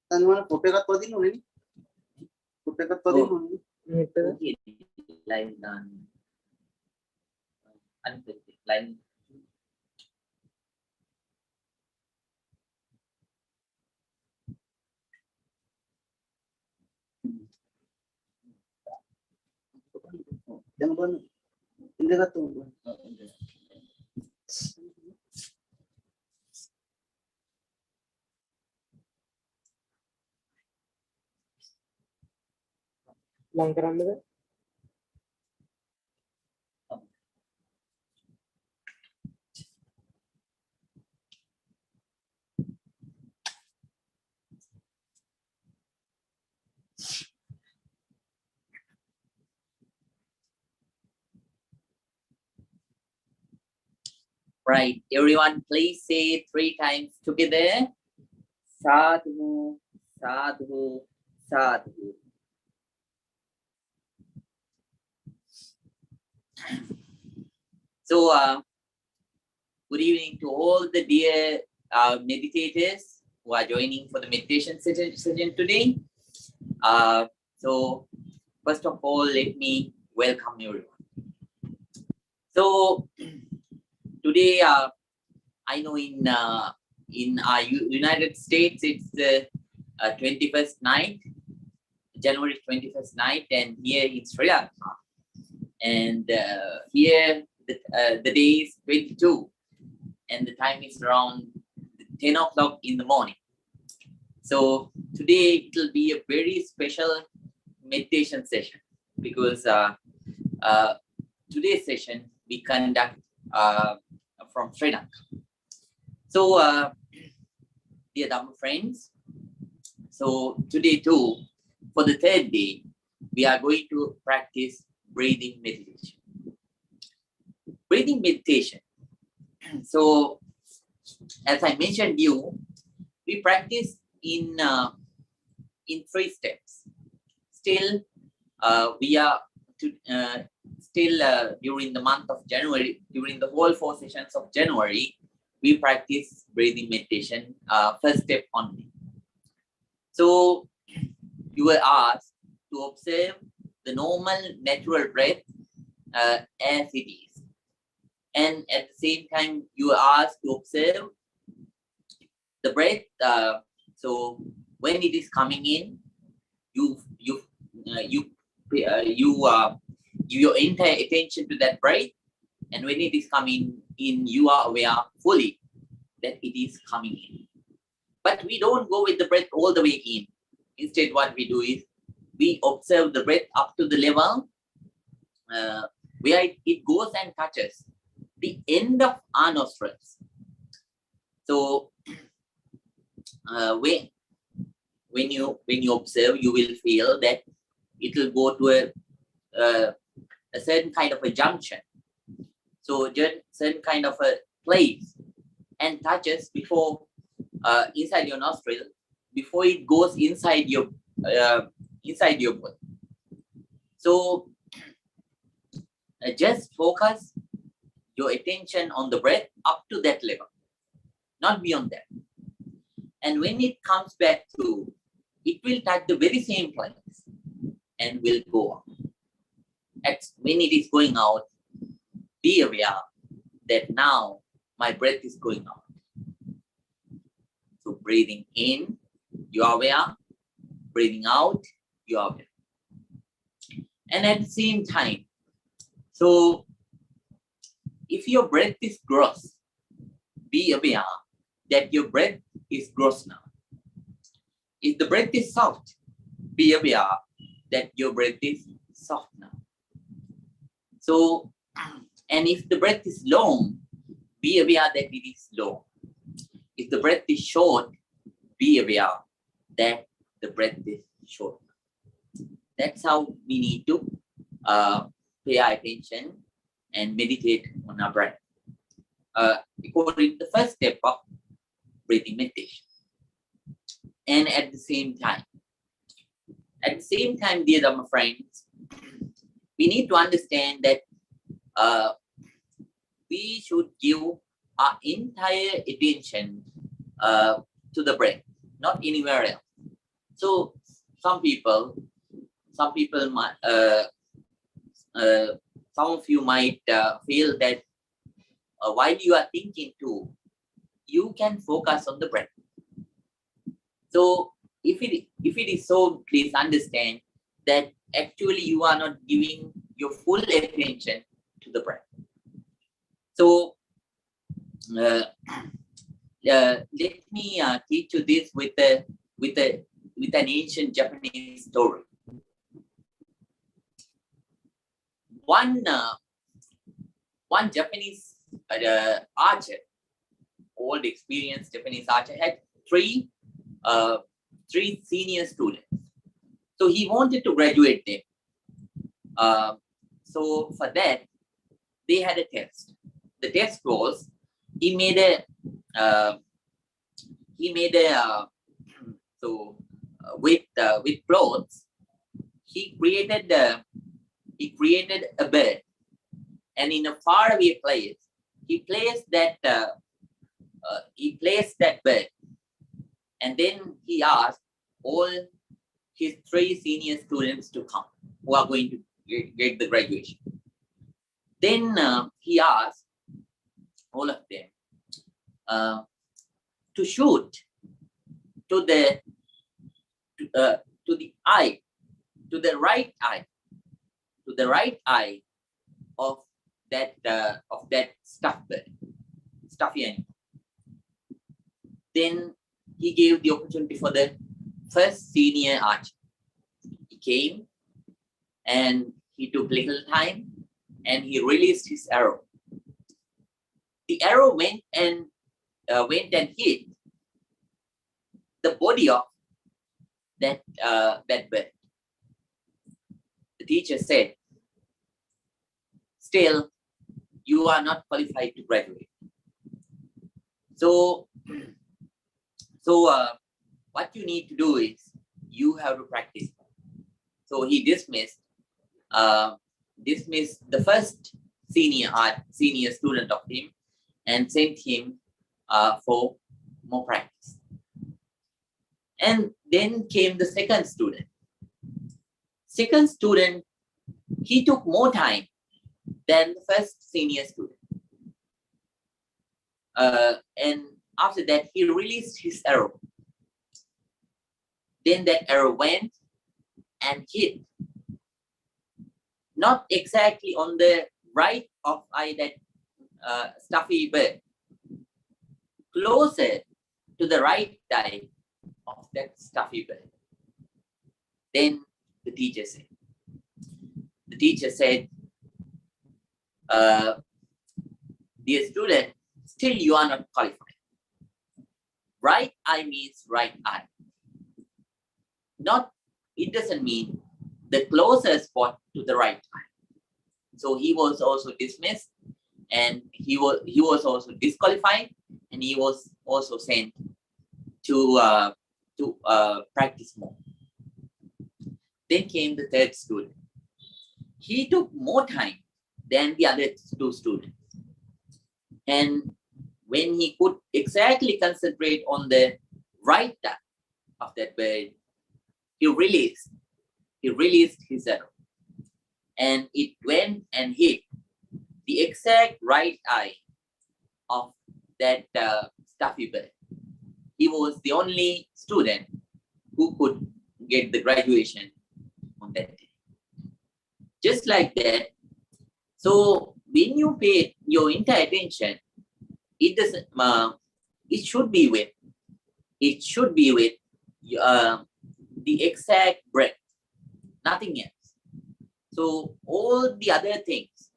Tan photo ka to din uli. Photo ka to din uli. Live dan unfiltered live. Yang bon hindi ka to. Langkaran dulu. Right, everyone, please say 3 times together. Sadhu, sadhu, sadhu. So, good evening to all the dear meditators who are joining for the meditation session today. So, first of all, let me welcome everyone. So, today, I know in United States, it's the 21st night, January 21st night, and here in Sri Lanka. And here, the day is 22, and the time is around 10 o'clock in the morning. So today, it will be a very special meditation session, because today's session we conduct from Sri Lanka. So, dear Dhamma friends, so today too, for the 3rd day, we are going to practice breathing meditation. Breathing meditation. So, as I mentioned you, we practice in 3 steps. Still, we are during the month of January, during the whole 4 sessions of January, we practice breathing meditation, 1st step only. So you were asked to observe the normal natural breath as it is. And at the same time, you were asked to observe the breath. So when it is coming in, you give your entire attention to that breath, and when it is coming in, you are aware fully that it is coming in. But we don't go with the breath all the way in. Instead, what we do is we observe the breath up to the level where it goes and touches the end of our nostrils. So when you observe, you will feel that it will go to a certain kind of a junction. So just certain kind of a place and touches before inside your nostril before it goes inside your body. So just focus your attention on the breath up to that level, not beyond that. And when it comes back to, it will touch the very same place and will go on. When it is going out, be aware that now my breath is going out. So breathing in, you are aware. Breathing out, you are aware. And at the same time, so if your breath is gross, be aware that your breath is gross now. If the breath is soft, be aware that your breath is soft now. So, and if the breath is long, be aware that it is long. If the breath is short, be aware that the breath is short. That's how we need to pay attention and meditate on our breath. According to the first step of breathing meditation. And at the same time, dear Dhamma friends, we need to understand that we should give our entire attention to the breath, not anywhere else. So some might, some of you might feel that while you are thinking too, you can focus on the breath. So if it is so, please understand that actually you are not giving your full attention to the breath. So let me teach you this with an ancient Japanese story. One Japanese archer, old experienced Japanese archer, had three senior students. So he wanted to graduate them. So for that, they had a test. The test was he made a with clothes. He created a bed, and in a faraway place, he placed that bed, and then he asked all his three senior students to come who are going to get the graduation. Then he asked all of them to shoot to the eye, to the right eye of that stuffy animal. Then he gave the opportunity for the first senior archer. He came and he took little time and he released his arrow. The arrow went and hit the body of that bird. The teacher said, "Still, you are not qualified to graduate." So what you need to do is you have to practice. So he dismissed the first senior student of him and sent him for more practice. And then came the second student. Second student, he took more time than the first senior student. And after that, he released his arrow. Then that arrow went and hit, not exactly on the right of eye, that stuffy bird, closer to the right eye of that stuffy bird. Then the teacher said, "Dear student, still you are not qualified. Right eye means right eye. It doesn't mean the closest spot to the right eye." So he was also dismissed, and he was also disqualified, and he was also sent to practice more. Then came the third student. He took more time than the other two students, and when he could exactly concentrate on the right eye of that bird, he released his arrow, and it went and hit the exact right eye of that stuffy bird. He was the only student who could get the graduation on that day. Just like that. So when you pay your entire attention, it doesn't. It should be with. It should be with the exact breath, nothing else. So all the other things,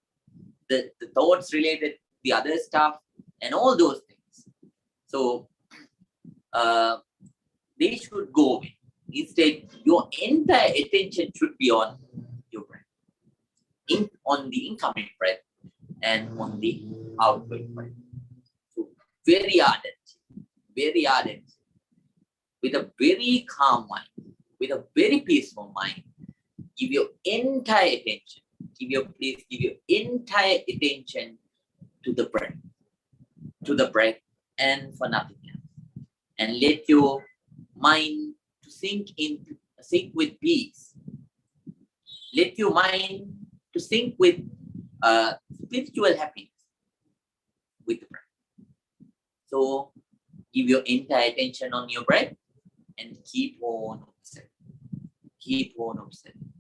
the thoughts related, the other stuff, and all those things. So they should go away. Instead, your entire attention should be on your breath, on the incoming breath and on the outgoing breath. So very ardent, with a very calm mind, with a very peaceful mind, give your entire attention. Please give your entire attention to the breath, and for nothing else. And let your mind to sink with peace. Let your mind to sink with spiritual happiness with the breath. So give your entire attention on your breath and keep on observing. Keep on observing.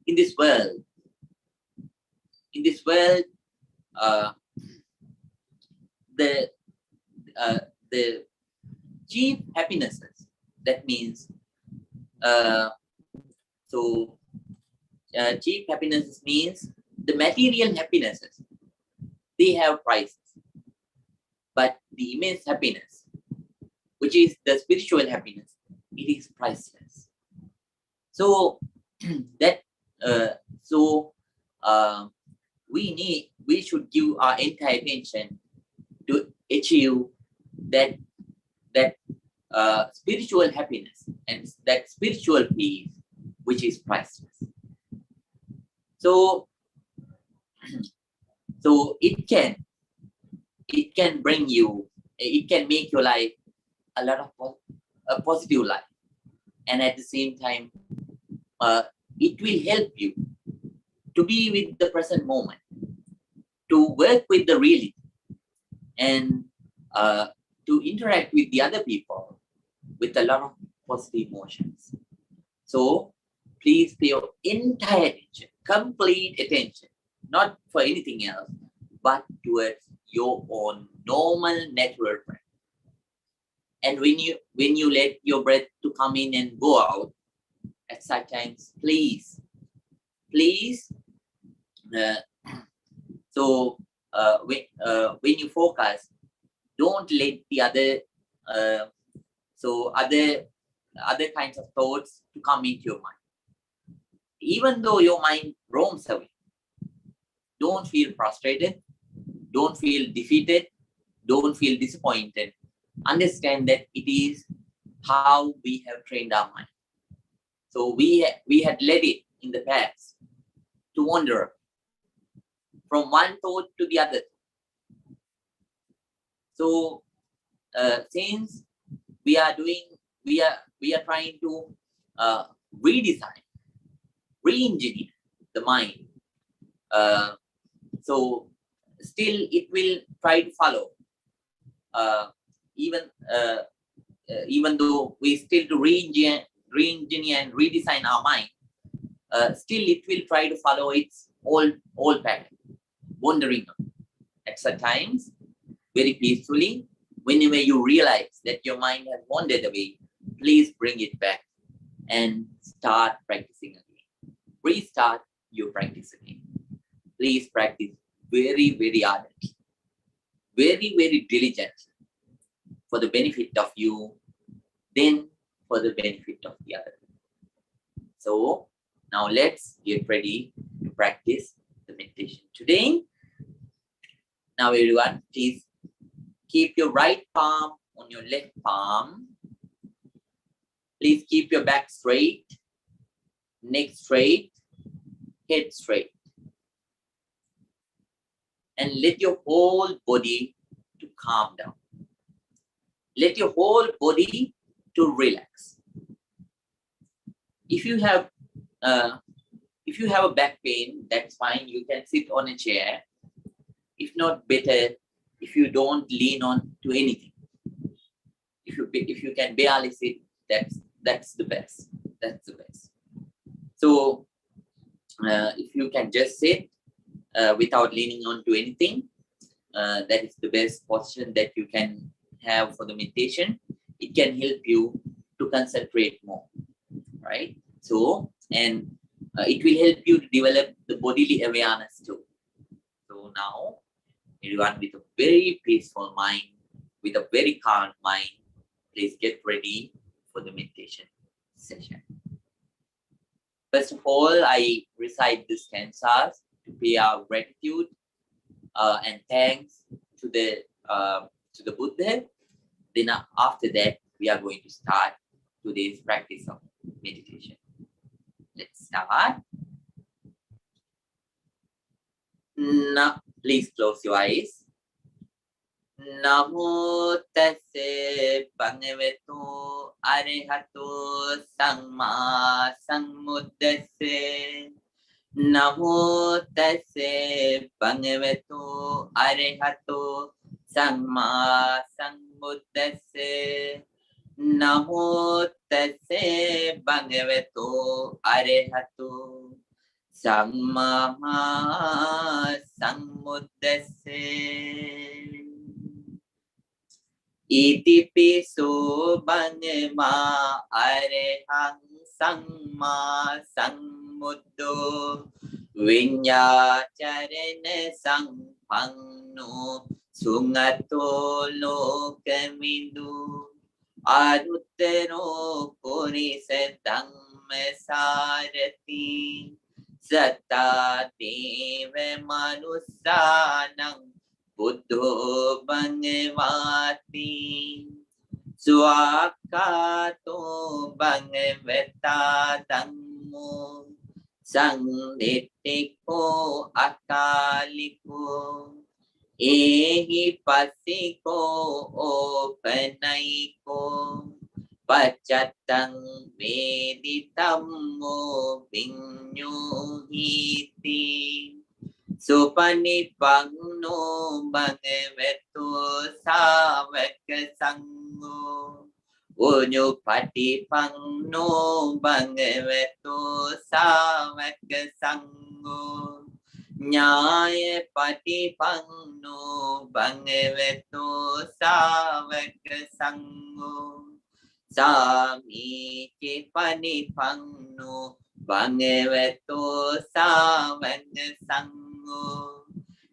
In this world, the chief happinesses, that means chief happinesses means the material happinesses, they have prices, but the immense happiness, which is the spiritual happiness, it is priceless. So that we should give our entire attention to achieve that spiritual happiness and that spiritual peace, which is priceless. So it can bring you, it can make your life a lot of a positive life, and at the same time, it will help you to be with the present moment, to work with the reality, and to interact with the other people with a lot of positive emotions. So please pay your entire attention, complete attention, not for anything else, but towards your own normal natural breath. And when you let your breath to come in and go out, at such times, please, when you focus, don't let the other kinds of thoughts to come into your mind. Even though your mind roams away, don't feel frustrated, don't feel defeated, don't feel disappointed. Understand that it is how we have trained our mind. So we had let it in the past to wander from one thought to the other. So since we are trying to redesign, re-engineer the mind, so still it will try to follow, even though we still to re-engineer and redesign our mind, still it will try to follow its old pattern, wandering at such times. Very peacefully, whenever you realize that your mind has wandered away, please bring it back and start practicing again. Restart your practice again. Please practice very, very ardently, very, very diligently, for the benefit of you, then for the benefit of the other. So now let's get ready to practice the meditation today. Now everyone, please keep your right palm on your left palm. Please keep your back straight, neck straight, head straight. And let your whole body to calm down. Let your whole body to relax. If you have a back pain, that's fine. You can sit on a chair. If not, better if you don't lean on to anything. If you can barely sit, that's the best. That's the best. So if you can just sit without leaning on to anything, that is the best position that you can have for the meditation. It can help you to concentrate more, right? So, and it will help you to develop the bodily awareness too. So now, everyone with a very peaceful mind, with a very calm mind, please get ready for the meditation session. First of all, I recite the stanzas to pay our gratitude and thanks to the Buddha. Then after that, we are going to start today's practice of meditation. Let's start. Now, please close your eyes. Namo tassa bhagavato arahato samma sambuddhassa. Namo tassa bhagavato arahato samma sambuddhassa. Namo tassa bhagavato arahato samma sambuddhassa. Iti piso bhagava arahang samma sambuddho vinyacharana sampanno sungato lokamidu aruttaro purisa dhammasarati satta deva manusanam Buddho Bhagavati Swakato Bhagavata Dhammo Sangnittiko Akaliko Ehi Pasiko Opanaiko Pachatang Meditammo Vinyuhiti Supanipanno bhagavato savaka sangho Unyupatipanno bhagavato savaka sangho Nyaya patipanno bhagavato savaka sangho Samiti panipanno bhagavato savaka sangho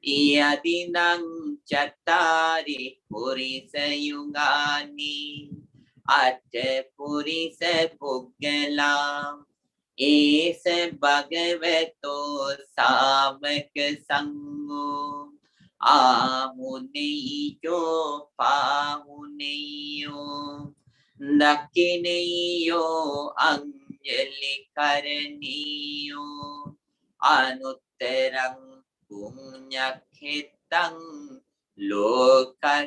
Yadinang chattari purisa yugani Atte purisa puggala Esa bhagavato savaka sangho Amuneyo pamuneyo Dakineyo anjali karaniyo Anutterang Punyakhetang lokasati.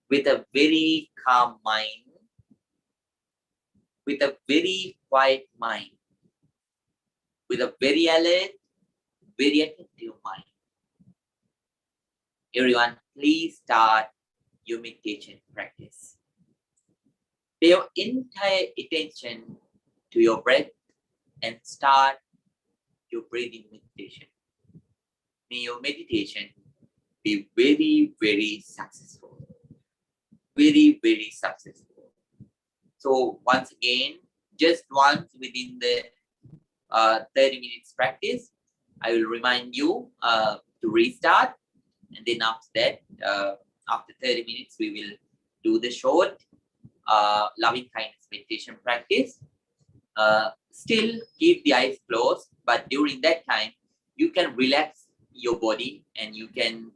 With a very calm mind, with a very quiet mind, with a very alert, very attentive mind. Everyone, please start your meditation practice. Pay your entire attention to your breath and start your breathing meditation. May your meditation be very, very successful. Very, very successful. So once again, just once within the 30 minutes practice, I will remind you to restart. And then after that, after 30 minutes, we will do the short loving kindness meditation practice. Still keep the eyes closed, but during that time, you can relax your body and you can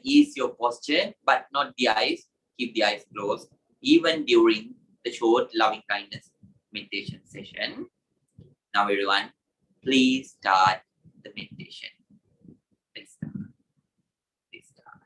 ease your posture, but not the eyes. Keep the eyes closed, even during the short loving kindness meditation session. Now everyone, please start the meditation. Let's start. Please start.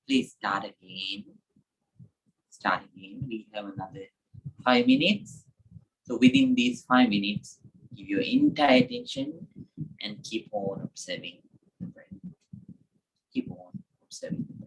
Please start again. Start again. We have another 5 minutes. So within these 5 minutes, give your entire attention and keep on observing the breath. Keep on observing the breath.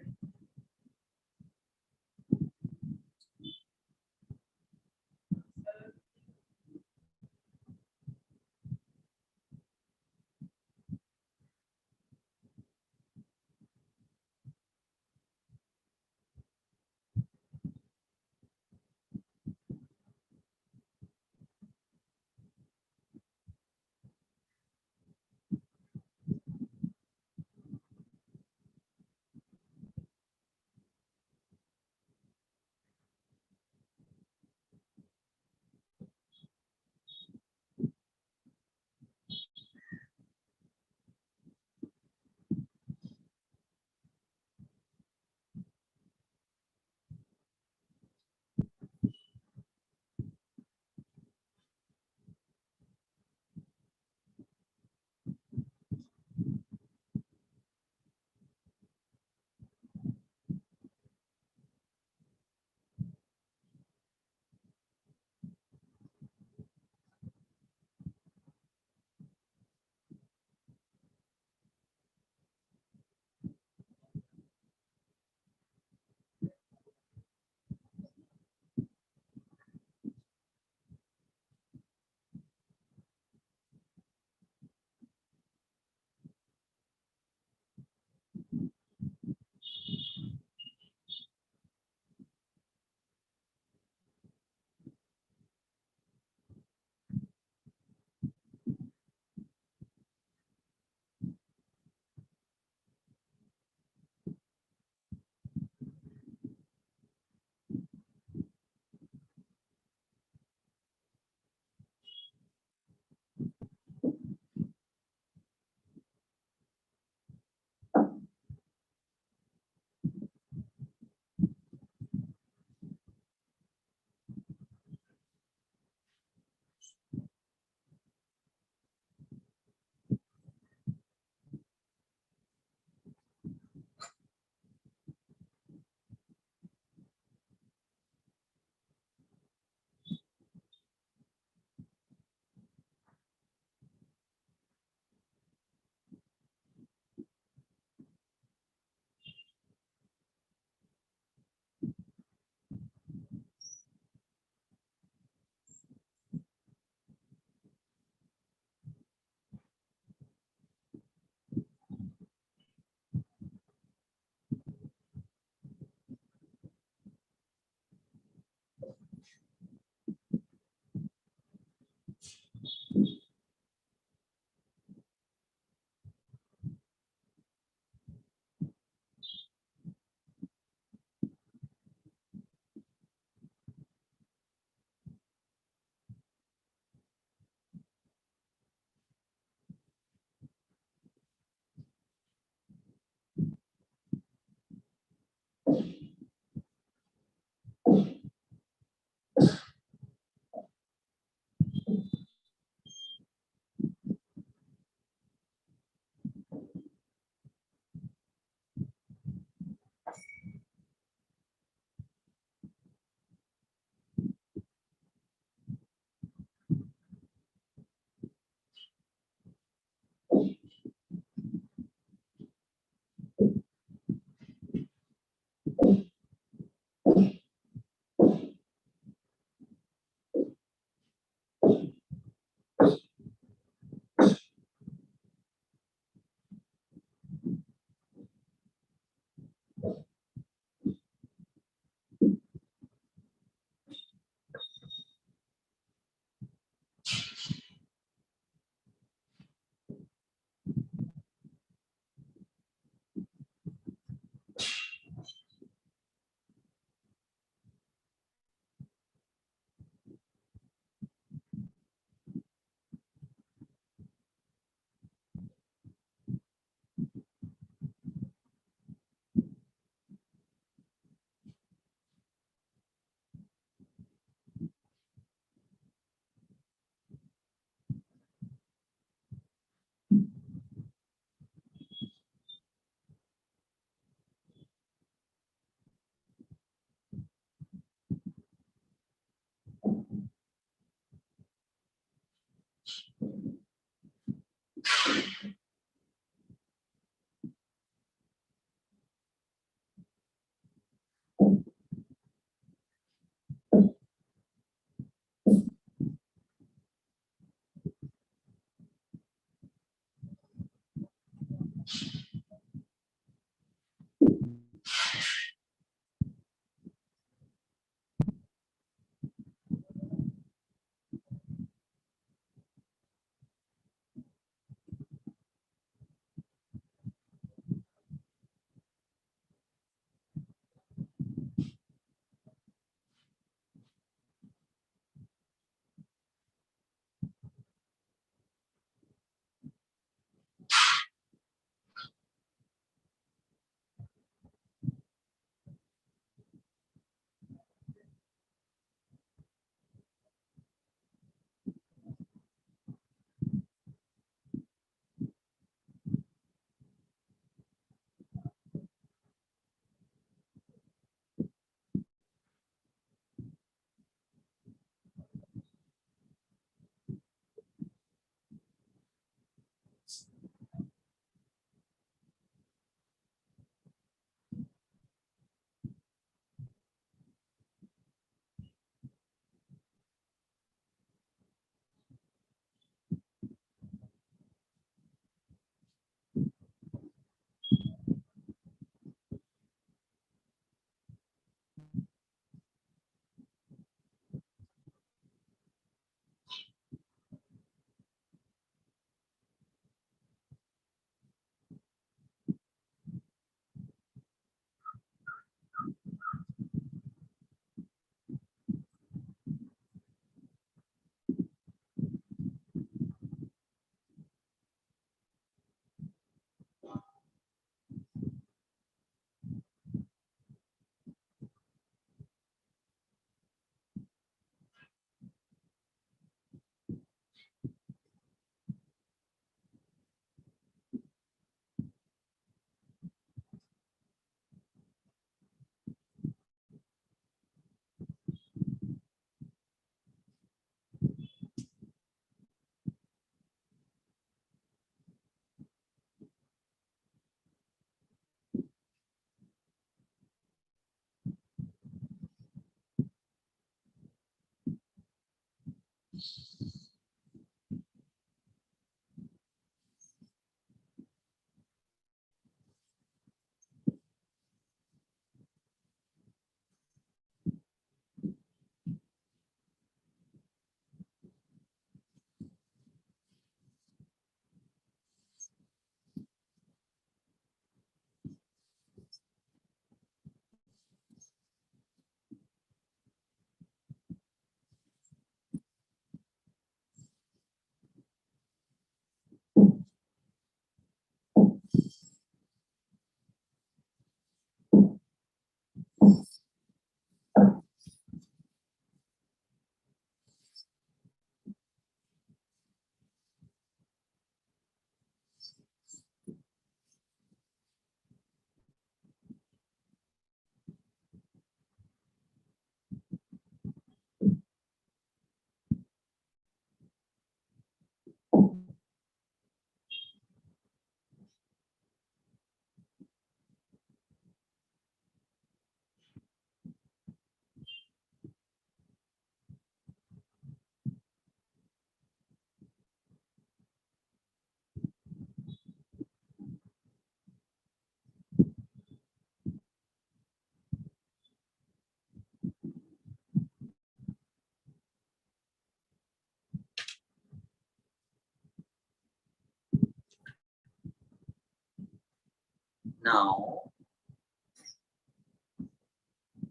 Now,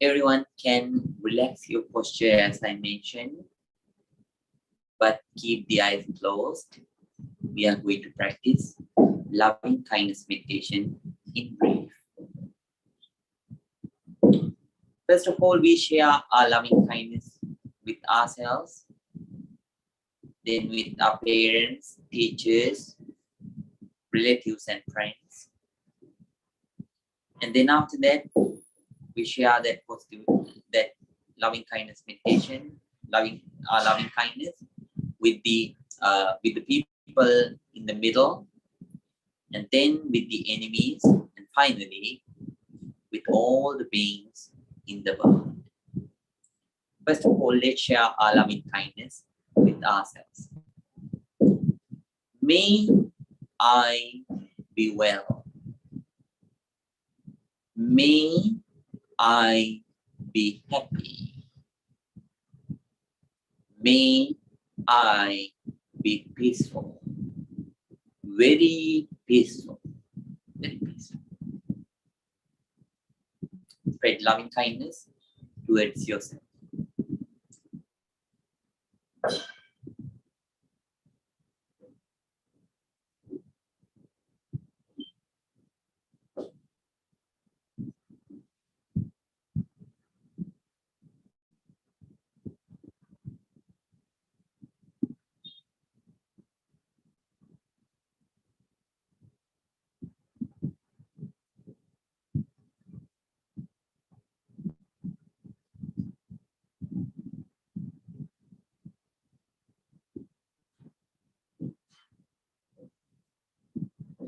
everyone can relax your posture as I mentioned, but keep the eyes closed. We are going to practice loving kindness meditation in brief. First of all, we share our loving kindness with ourselves, then with our parents, teachers, relatives, and friends. And then after that, we share that positive, that loving kindness meditation, loving kindness with the people in the middle, and then with the enemies, and finally with all the beings in the world. First of all, let's share our loving kindness with ourselves. May I be well. May I be happy. May I be peaceful. Very peaceful. Very peaceful. Spread loving kindness towards yourself.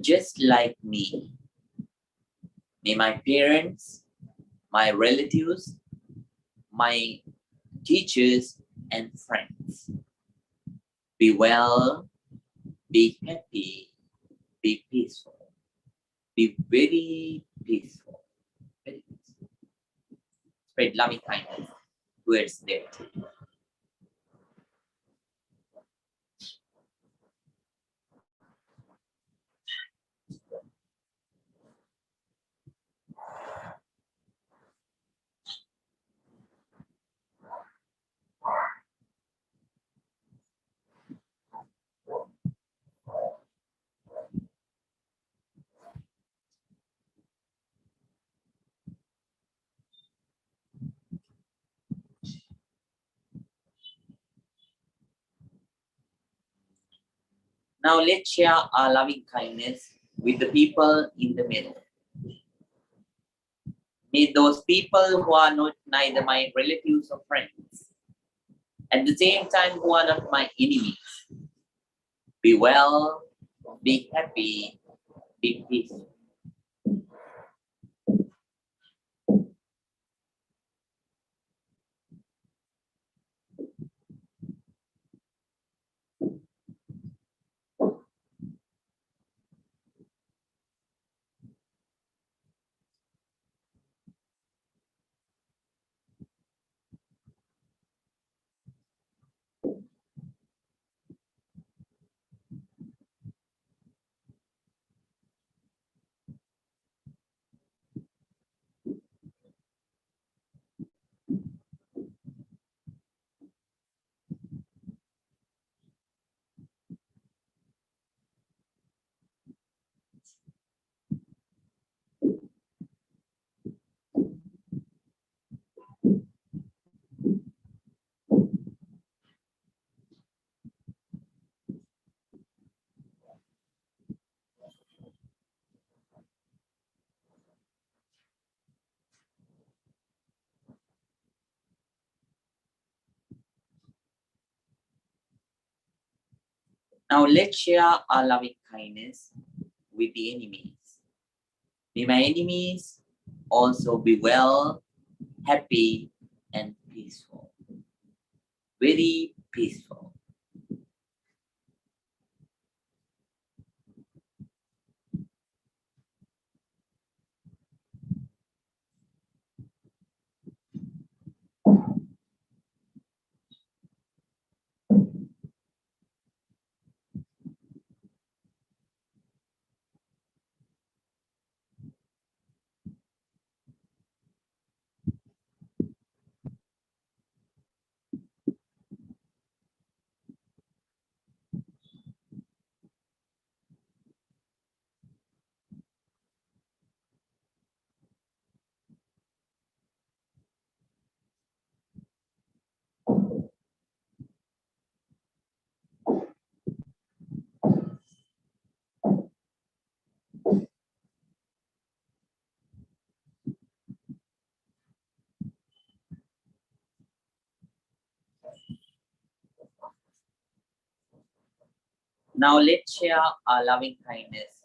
Just like me, may my parents, my relatives, my teachers, and friends be well, be happy, be peaceful, be very peaceful, very peaceful. Spread loving kindness towards them. Now let's share our loving kindness with the people in the middle. May those people who are not neither my relatives or friends, at the same time who are not my enemies, be well, be happy, be peaceful. Now let's share our loving kindness with the enemies. May my enemies also be well, happy, and peaceful. Very peaceful. Now let's share our loving kindness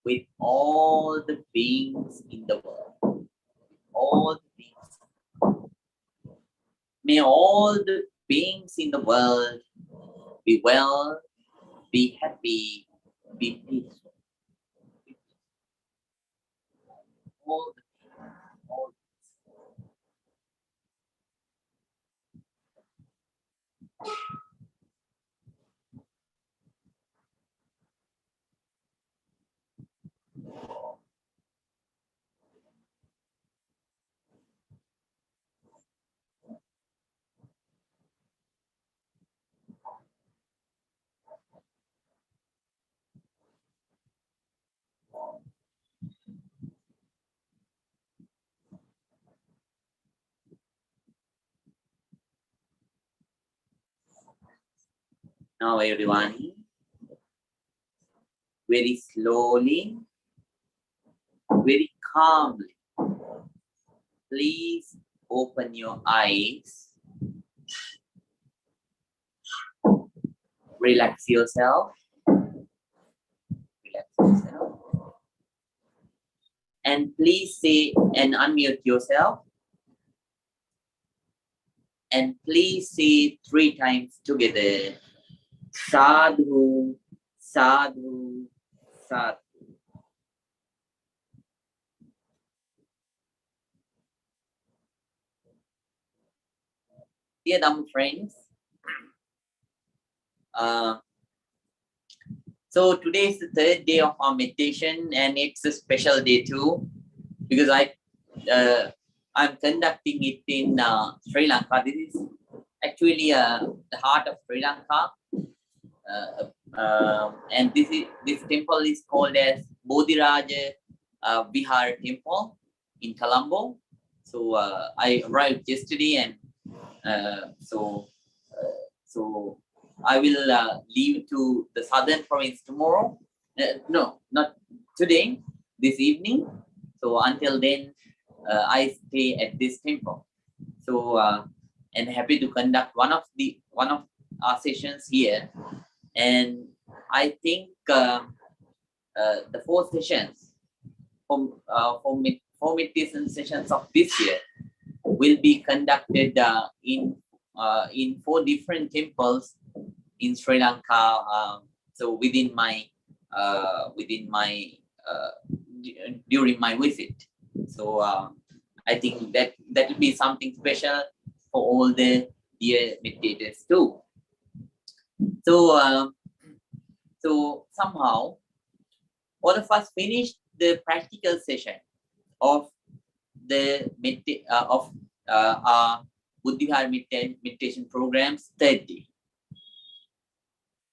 with all the beings in the world. All the beings. May all the beings in the world be well, be happy, be peaceful. All the beings, all. Now everyone, very slowly, very calmly, please open your eyes, relax yourself, and please say and unmute yourself, and please say 3 times together, sadhu, sadhu, sadhu. Dear Dhamma friends, so today is the 3rd day of our meditation, and it's a special day too, because I'm conducting it in Sri Lanka. This is actually the heart of Sri Lanka, and this temple is called as Bodhiraja Vihara temple in Colombo. So I arrived yesterday, and so I will leave to the southern province tomorrow. No, not today. This evening. So until then, I stay at this temple. So and happy to conduct one of our sessions here. And I think the 4 sessions for meditation sessions of this year will be conducted in 4 different temples in Sri Lanka. So within my during my visit. So I think that will be something special for all the dear meditators too. So so somehow all of us finished the practical session of the our Buddhi Vihara meditation programs 3rd day.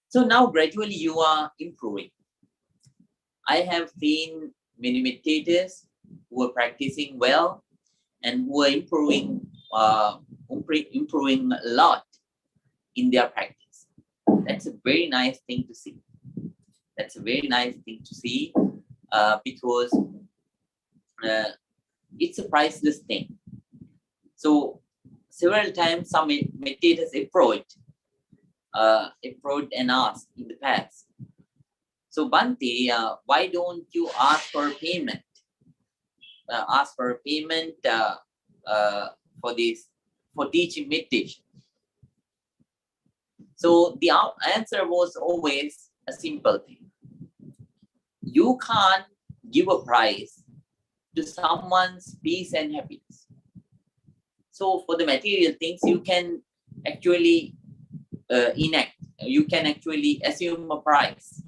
So now gradually you are improving. I have seen many meditators who are practicing well and who are improving a lot in their practice. That's a very nice thing to see. That's a very nice thing to see because it's a priceless thing. So several times some meditators approached and asked in the past, so Bhante, why don't you ask for a payment? Ask for a payment for teaching meditation. So the answer was always a simple thing. You can't give a price to someone's peace and happiness. So for the material things, you can actually enact. You can actually assume a price.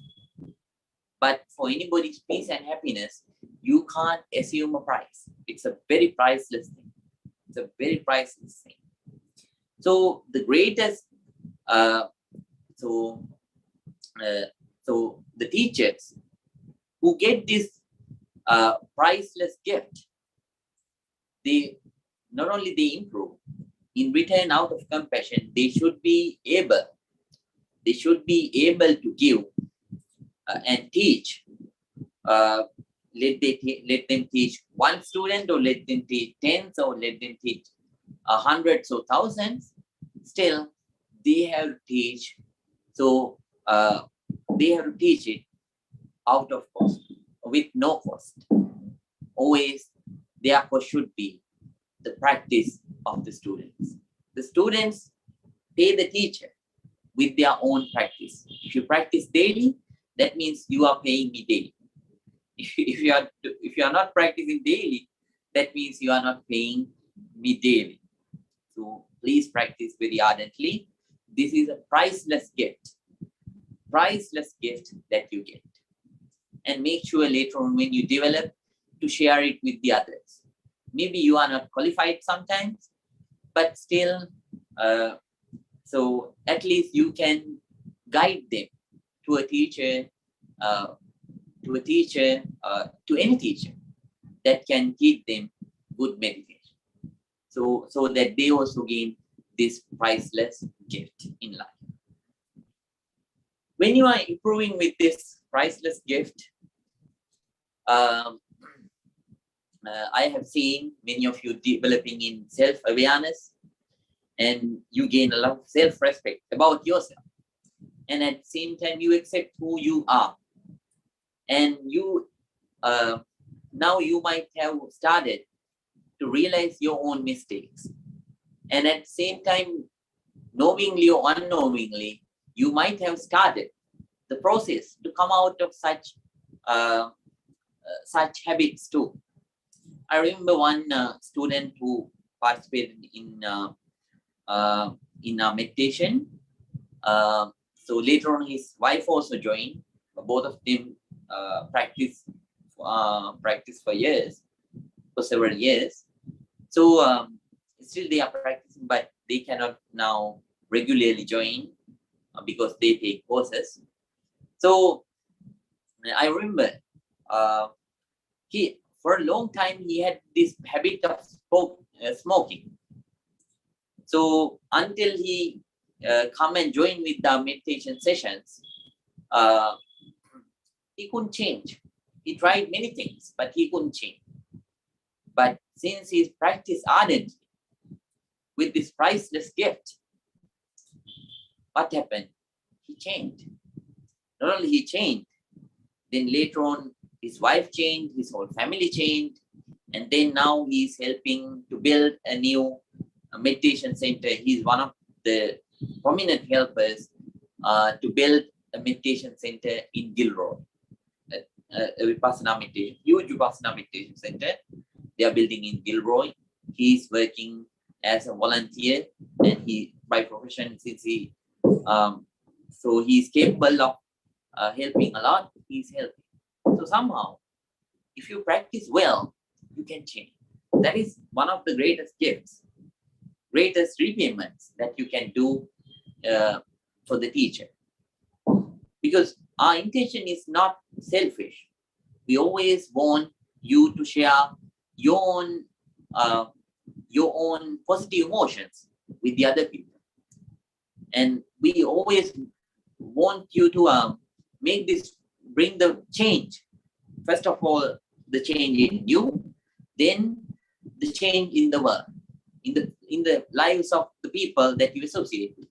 But for anybody's peace and happiness, you can't assume a price. It's a very priceless thing. It's a very priceless thing. So the greatest, so the teachers who get this priceless gift, they not only they improve, in return out of compassion, they should be able to give and teach. Let them teach 1 student, or let them teach 10s, or let them teach 100s or 1000s. Still, they have to teach. So they have to teach it out of cost, with no cost. Always, therefore, should be the practice of the students. The students pay the teacher with their own practice. If you practice daily, that means you are paying me daily. If you are not practicing daily, that means you are not paying me daily. So please practice very ardently. This is a priceless gift that you get. And make sure later on when you develop to share it with the others. Maybe you are not qualified sometimes, but still, so at least you can guide them to a teacher, to any teacher that can teach them good meditation. So that they also gain this priceless gift in life. When you are improving with this priceless gift, I have seen many of you developing in self-awareness, and you gain a lot of self-respect about yourself. And at the same time, you accept who you are. And you now you might have started to realize your own mistakes. And at the same time, knowingly or unknowingly, you might have started the process to come out of such habits too. I remember one student who participated in our meditation. So later on, his wife also joined. Both of them practice for years, for several years. So still they are practicing, but they cannot now regularly join because they take courses. So I remember for a long time he had this habit of smoking. So until he come and join with the meditation sessions, he couldn't change. He tried many things, but he couldn't change. But since he practiced ardently with this priceless gift, what happened? He changed. Not only he changed, then later on his wife changed, his whole family changed, and then now he's helping to build a new meditation center. He's one of the prominent helpers to build a meditation center in Gilroy, a Vipassana meditation, huge Vipassana meditation center. They are building in Gilroy. He's working as a volunteer, and he, by profession, since he, so he's capable of helping a lot. He's helping. So somehow, if you practice well, you can change. That is one of the greatest gifts, greatest repayments that you can do for the teacher. Because our intention is not selfish. We always want you to share your own positive emotions with the other people. And we always want you to bring the change. First of all, the change in you, then the change in the world, in the lives of the people that you associate with.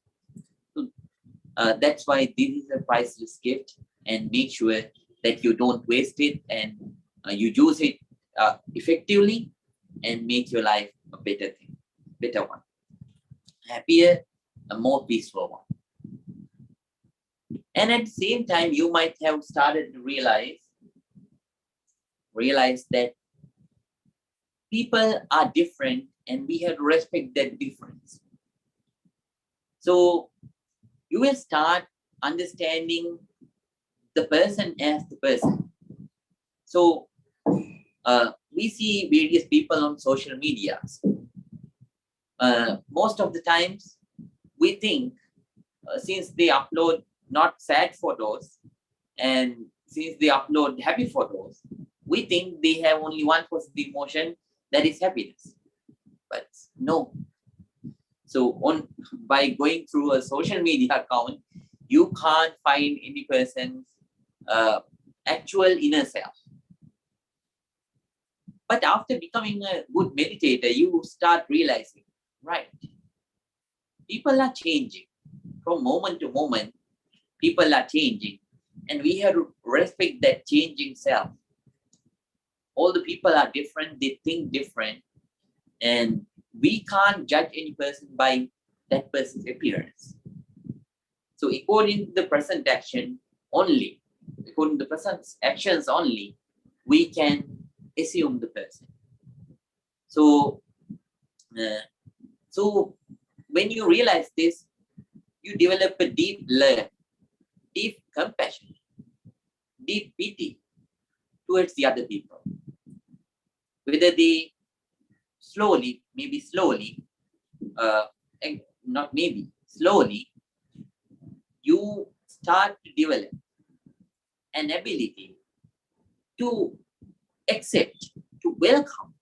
So, that's why this is a priceless gift, and make sure that you don't waste it, and you use it effectively, and make your life a better one, happier, a more peaceful one. And at the same time, you might have started to realize that people are different, and we have to respect that difference. So you will start understanding the person as the person. So we see various people on social media. Most of the times, we think since they upload not sad photos, and since they upload happy photos, we think they have only one positive emotion, that is happiness. But no. So by going through a social media account, you can't find any person's actual inner self. But after becoming a good meditator, you start realizing, right, people are changing. From moment to moment, people are changing. And we have to respect that changing self. All the people are different, they think different, and we can't judge any person by that person's appearance. So according to the present action only, according to the present actions only, we can assume the person. So, so when you realize this, you develop a deep love, deep compassion, deep pity towards the other people. Whether they slowly, maybe slowly, not maybe, slowly, you start to develop an ability to accept, to welcome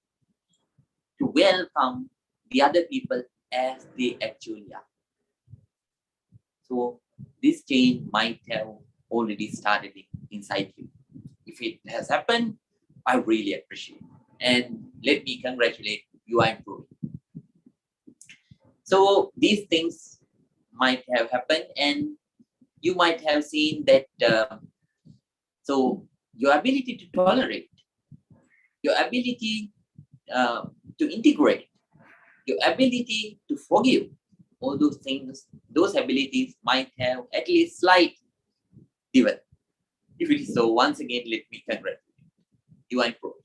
the other people as they actually are. So this change might have already started inside you. If it has happened, I really appreciate it. And let me congratulate you, are improving. So these things might have happened, and you might have seen that. So your ability to tolerate, your ability to integrate, your ability to forgive, all those things, those abilities might have at least slight developed. If it is so, once again, let me congratulate you, are improving.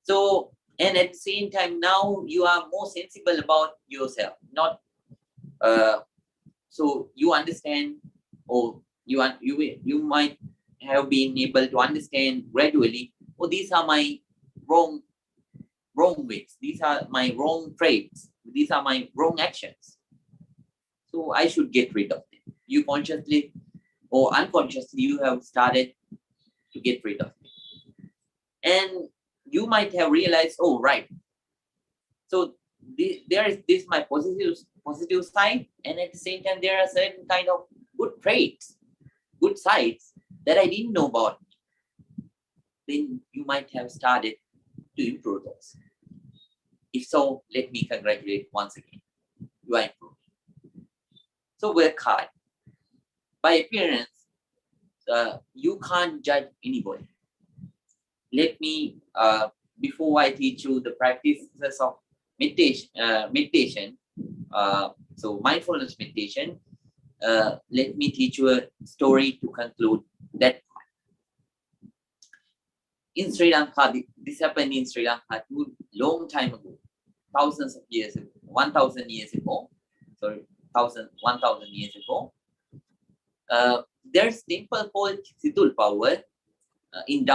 So, and at the same time, now you are more sensible about yourself. Not so you understand, or you might have been able to understand gradually. Oh, these are my wrong ways. These are my wrong traits. These are my wrong actions. So I should get rid of them. You consciously or unconsciously, you have started to get rid of it. And you might have realized, oh, right. So there is this my positive side, and at the same time, there are certain kind of good traits, good sides that I didn't know about. Then you might have started to improve those. If so, let me congratulate once again. You are improving. So work hard. By appearance, you can't judge anybody. Let me, before I teach you the practices of meditation, so mindfulness meditation, let me teach you a story to conclude that part. In Sri Lanka, this happened in Sri Lanka long time ago, thousands of years ago, 1,000 years ago, sorry, 1,000 years ago. There's a temple called Situlpawa in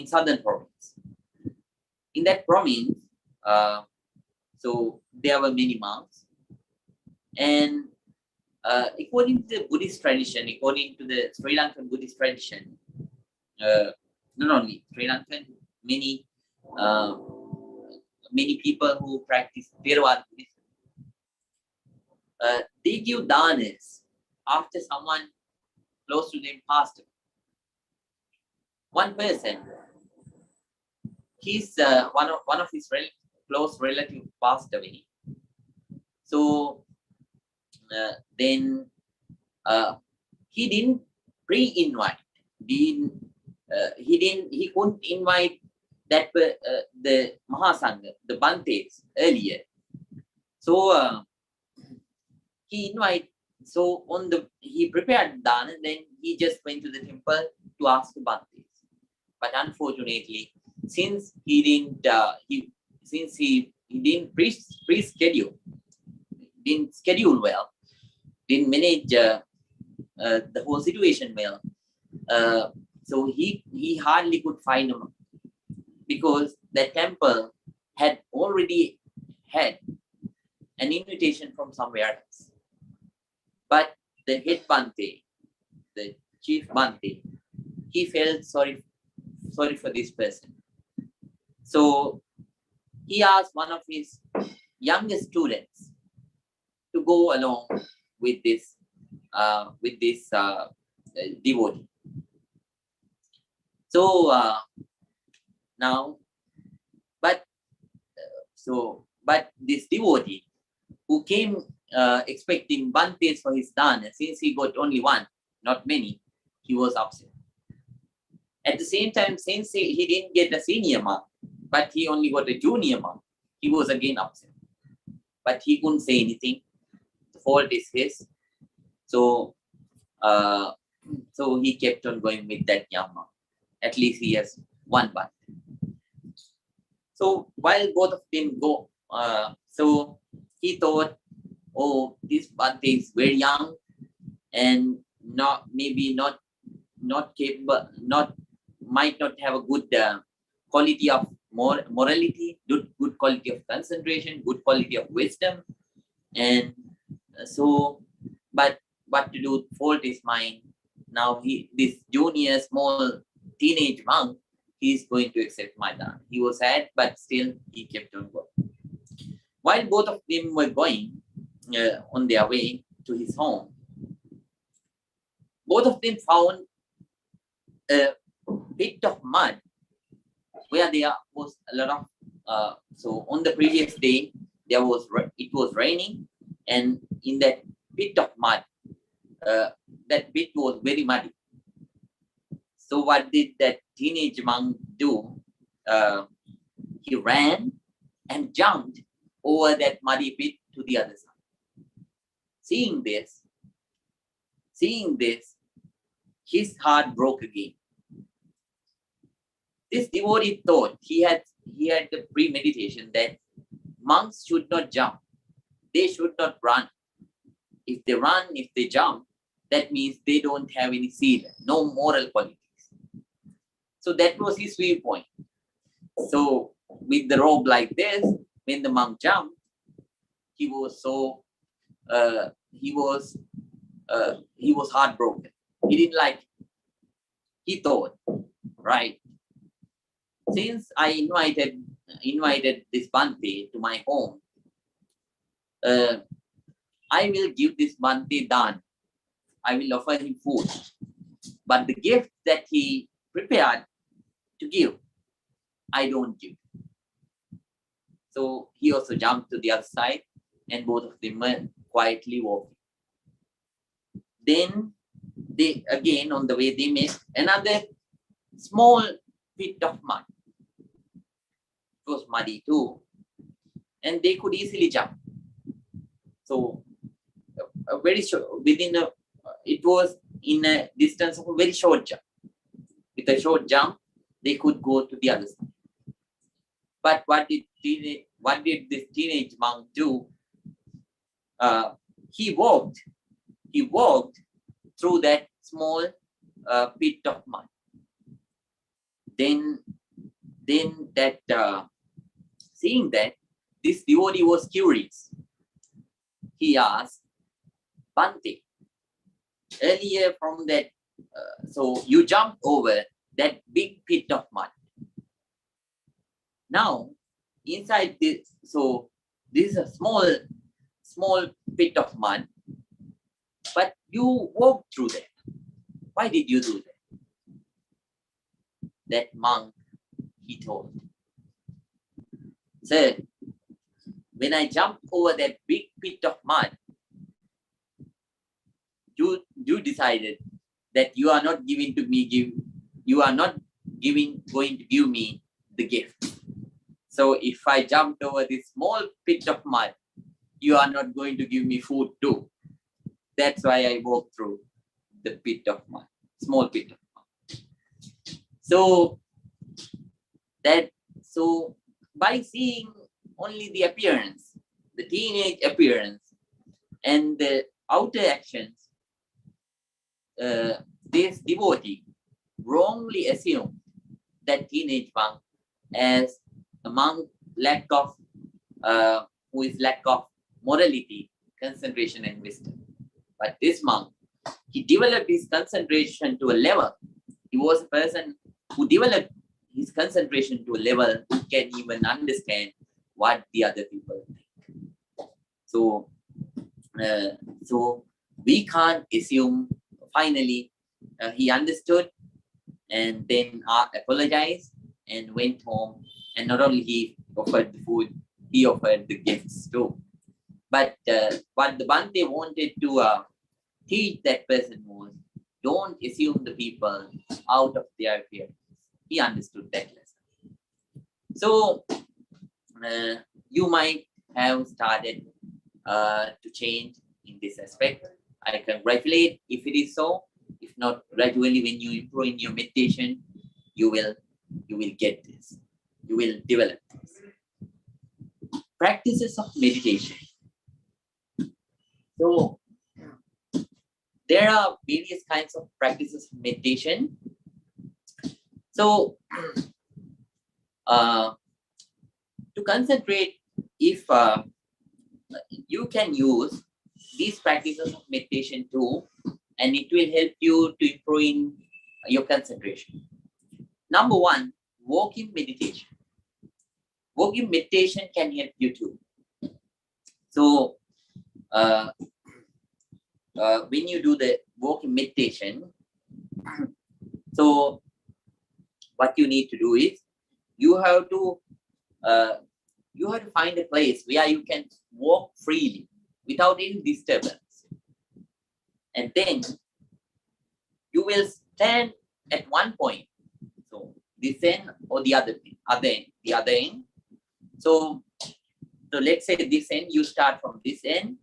southern province. In that province, so there were many monks, and according to the Buddhist tradition, according to the Sri Lankan Buddhist tradition, not only Sri Lankan, many people who practice Theravada Buddhism, they give danas after someone close to them passed away. One person, he's one of his close relatives passed away. So then he didn't pre-invite. He couldn't invite that the Mahasangha, the Bantes earlier. So he invited. So he prepared dana, and then he just went to the temple to ask the Bantes. But unfortunately, since he didn't pre-schedule, didn't schedule well, didn't manage the whole situation well, so he hardly could find him, because the temple had already had an invitation from somewhere else. But the head Bante, the chief Bante, he felt sorry for this person. So he asked one of his youngest students to go along with this devotee. So now, but this devotee who came expecting Bantes for his dana, since he got only one, not many, he was upset. At the same time, since he didn't get a senior mark, but he only got a junior mark, he was again upset. But he couldn't say anything. The fault is his. So, so he kept on going with that Yama. At least he has one Bhante. So while both of them go, so he thought, oh, this Bhante is very young and maybe not capable, might not have a good quality of morality, good quality of concentration, good quality of wisdom, and so, but what to do? Fault is mine. Now this junior small teenage monk, he's going to accept my dana. He was sad, but still he kept on going. While both of them were going on their way to his home, both of them found a bit of mud where there was a lot of. So on the previous day, it was raining, and in that bit of mud, that bit was very muddy. So what did that teenage monk do? He ran and jumped over that muddy pit to the other side. Seeing this, his heart broke again. This devotee thought he had the premeditation that monks should not jump. They should not run. If they run, if they jump, that means they don't have any sila, no moral qualities. So that was his viewpoint. So with the robe like this, when the monk jumped, he was heartbroken. He didn't like it. He thought, right, since I invited this Bhante to my home, I will give this Bhante dana. I will offer him food. But the gift that he prepared to give, I don't give. So he also jumped to the other side, and both of them were quietly walking. Then they again on the way they met another small bit of mud. It was muddy too, and they could easily jump. So a very short, it was in a distance of a very short jump. With a short jump, they could go to the other side. But what did this teenage monk do? He walked through that small pit of mud. Then that seeing that, this devotee was curious. He asked, Bhante, earlier from that, so you jumped over that big pit of mud. Now, inside this, so this is a small pit of mud, but you walked through that. Why did you do that? That monk, he told, Sir, when I jumped over that big pit of mud, you decided that you are not going to give me the gift. So if I jumped over this small pit of mud, you are not going to give me food too. That's why I walked through the pit of mud, small pit of mud. So by seeing only the appearance, the teenage appearance, and the outer actions, this devotee wrongly assumed that teenage monk as a monk who is lack of morality, concentration, and wisdom. But this monk, he developed his concentration to a level. He was a person who developed his concentration to a level who can even understand what the other people think. So we can't assume. Finally, he understood and then apologized and went home. And not only he offered the food, he offered the gifts too. But what the Bhante wanted to teach that person was, don't assume the people out of their appearance. He understood that lesson. So you might have started to change in this aspect. I congratulate if it is so. If not, gradually when you improve in your meditation, you will get this. You will develop this. Practices of meditation. So there are various kinds of practices of meditation. So to concentrate, if you can use these practices of meditation too, and it will help you to improve in your concentration. Number one, walking meditation. Walking meditation can help you too. So when you do the walking meditation, so what you need to do is you have to find a place where you can walk freely without any disturbance. And then you will stand at one point. So this end or the other end. So let's say this end, you start from this end.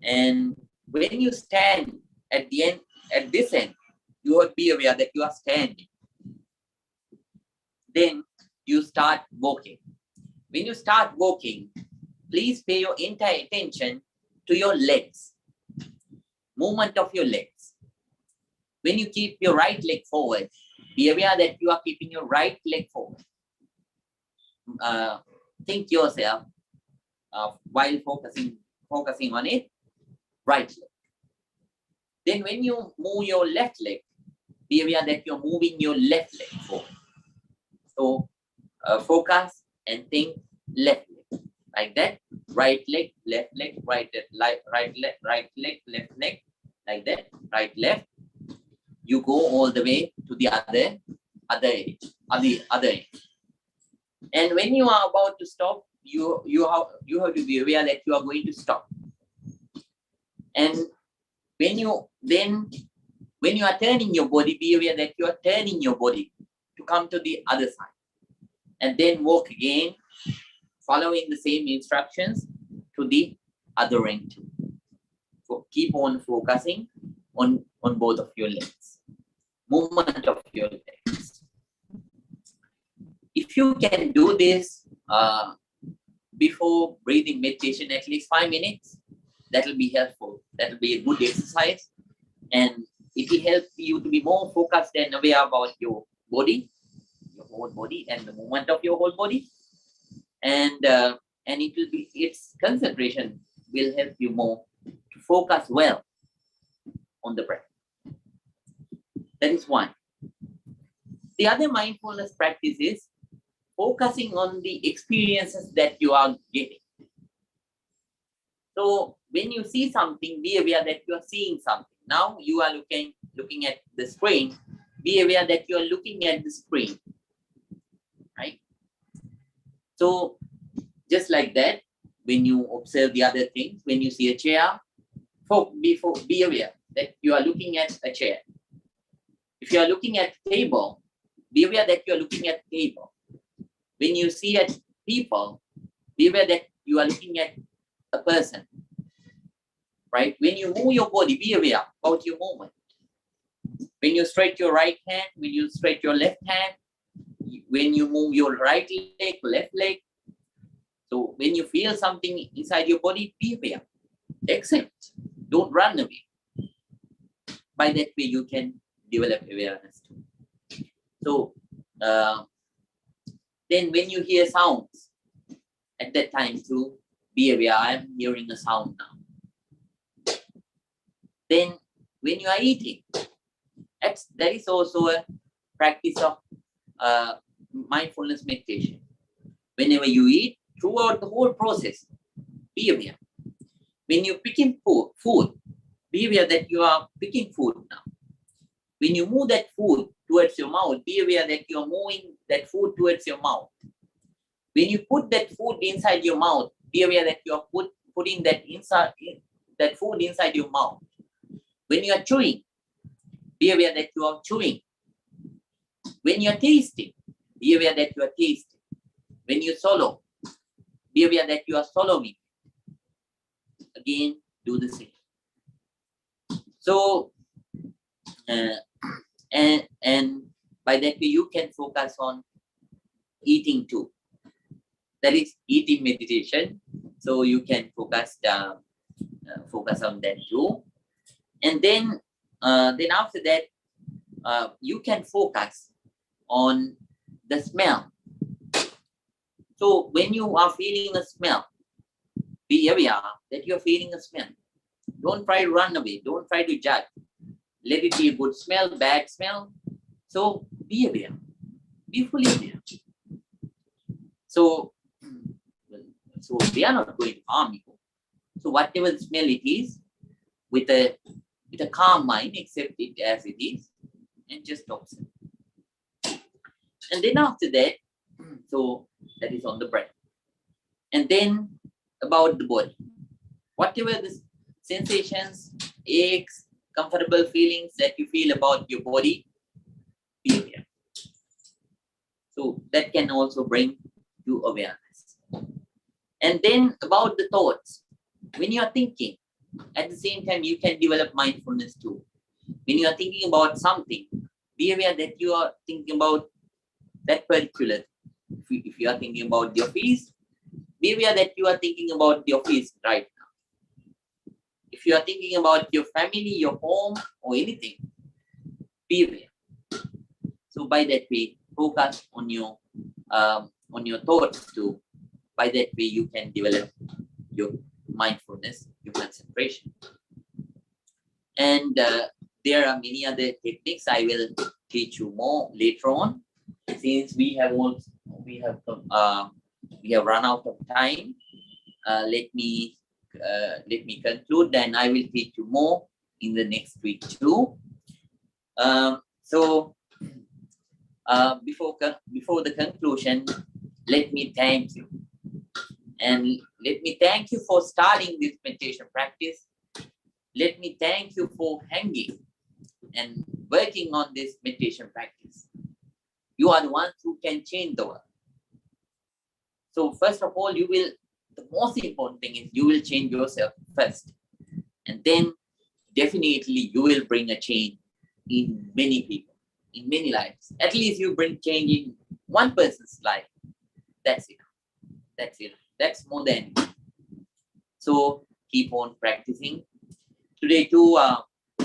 And when you stand at the end, at this end, you will be aware that you are standing. Then you start walking. When you start walking, please pay your entire attention to your legs, movement of your legs. When you keep your right leg forward, be aware that you are keeping your right leg forward. Think yourself while focusing on it, right leg. Then when you move your left leg, be aware that you're moving your left leg forward. So focus and think left leg, like that. Right leg, left leg, right leg, left leg, like that. Right, left. You go all the way to the other end. And when you are about to stop, you have to be aware that you are going to stop. And when you are turning your body, be aware that you are turning your body to come to the other side. And then walk again, following the same instructions to the other end too. So keep on focusing on both of your legs, movement of your legs. If you can do this before breathing meditation at least 5 minutes, that will be helpful. That will be a good exercise, and it will help you to be more focused and aware about your body, your whole body, and the movement of your whole body. And it will be, its concentration will help you more to focus well on the breath. That is one. The other mindfulness practice is focusing on the experiences that you are getting. So when you see something, be aware that you are seeing something. Now you are looking at the screen. Be aware that you are looking at the screen, right? So just like that, when you observe the other things, when you see a chair, be aware that you are looking at a chair. If you are looking at a table, be aware that you are looking at a table. When you see at people, be aware that you are looking at a person, right? When you move your body, be aware about your movement. When you stretch your right hand, when you stretch your left hand, when you move your right leg, left leg. So when you feel something inside your body, be aware. Accept. Don't run away. By that way, you can develop awareness too. So then when you hear sounds, at that time too, be aware, I am hearing a sound now. Then when you are eating, that is also a practice of mindfulness meditation. Whenever you eat, throughout the whole process, be aware. When you're picking food, be aware that you are picking food now. When you move that food towards your mouth, be aware that you are moving that food towards your mouth. When you put that food inside your mouth, be aware that you are putting that food inside your mouth. When you are chewing, Be aware that you are chewing. When you are tasting, be aware that you are tasting. When you swallow, be aware that you are swallowing. Again, do the same. So, and by that way, you can focus on eating too. That is eating meditation. So you can focus on that too. And then after that, you can focus on the smell. So when you are feeling a smell, be aware that you are feeling a smell. Don't try to run away. Don't try to judge. Let it be a good smell, bad smell. So be aware. Be fully aware. So they are not going to harm you. So whatever smell it is, with a calm mind, accept it as it is, and just observe. And then after that, so that is on the breath. And then about the body. Whatever the sensations, aches, comfortable feelings that you feel about your body, be aware. So that can also bring you awareness. And then about the thoughts. When you are thinking, at the same time, you can develop mindfulness too. When you are thinking about something, be aware that you are thinking about that particular. If you are thinking about the office, be aware that you are thinking about the office right now. If you are thinking about your family, your home, or anything, be aware. So by that way, focus on your thoughts too. By that way, you can develop your mindfulness, your concentration. And there are many other techniques I will teach you more later on. Since we have run out of time, let me conclude. Then I will teach you more in the next week too. Before the conclusion, let me thank you. And let me thank you for starting this meditation practice. Let me thank you for hanging and working on this meditation practice. You are the ones who can change the world. So first of all, the most important thing is you will change yourself first. And then definitely you will bring a change in many people, in many lives. At least you bring change in one person's life. That's it. That's it. That's more than enough. So keep on practicing. Today too,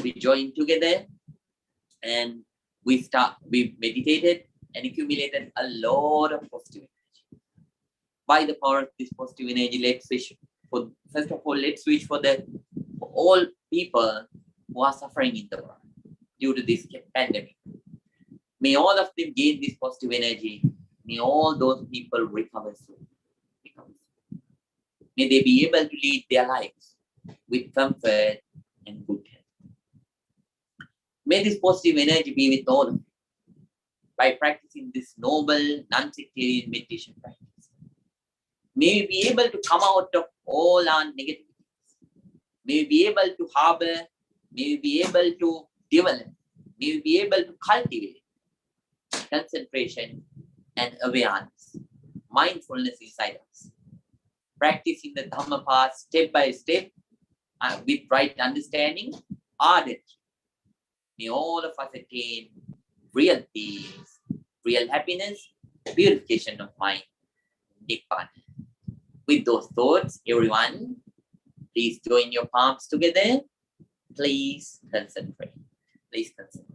we joined together and we meditated and accumulated a lot of positive energy. By the power of this positive energy, let's wish for all people who are suffering in the world due to this pandemic. May all of them gain this positive energy. May all those people recover soon. May they be able to lead their lives with comfort and good health. May this positive energy be with all of you by practicing this noble, non-sectarian meditation practice. May we be able to come out of all our negativities. May we be able to harbor, may we be able to develop, may we be able to cultivate concentration and awareness, mindfulness inside us. Practicing the Dhamma path step by step with right understanding, ardently. May all of us attain real peace, real happiness, purification of mind, Nibbana. With those thoughts, everyone, please join your palms together. Please concentrate. Please concentrate.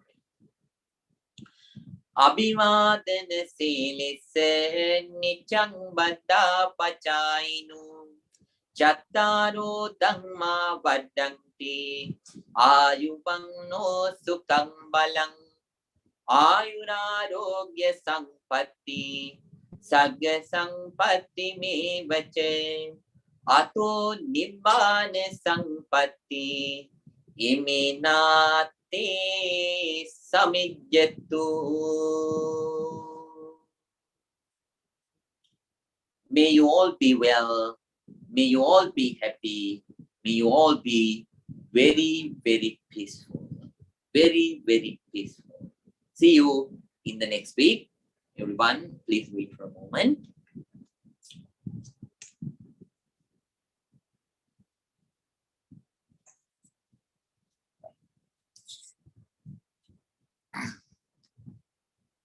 Abhivadana silisse nityang baddha pachainu chattaro dhamma vaddanti ayuvanno sukham balang ayurarogya sampatti sagya sampatti me vache ato nibbana sampatti iminate samijjatu. May you all be well. May you all be happy. May you all be very, very peaceful. very, very peaceful. See you in the next week. Everyone, please wait for a moment.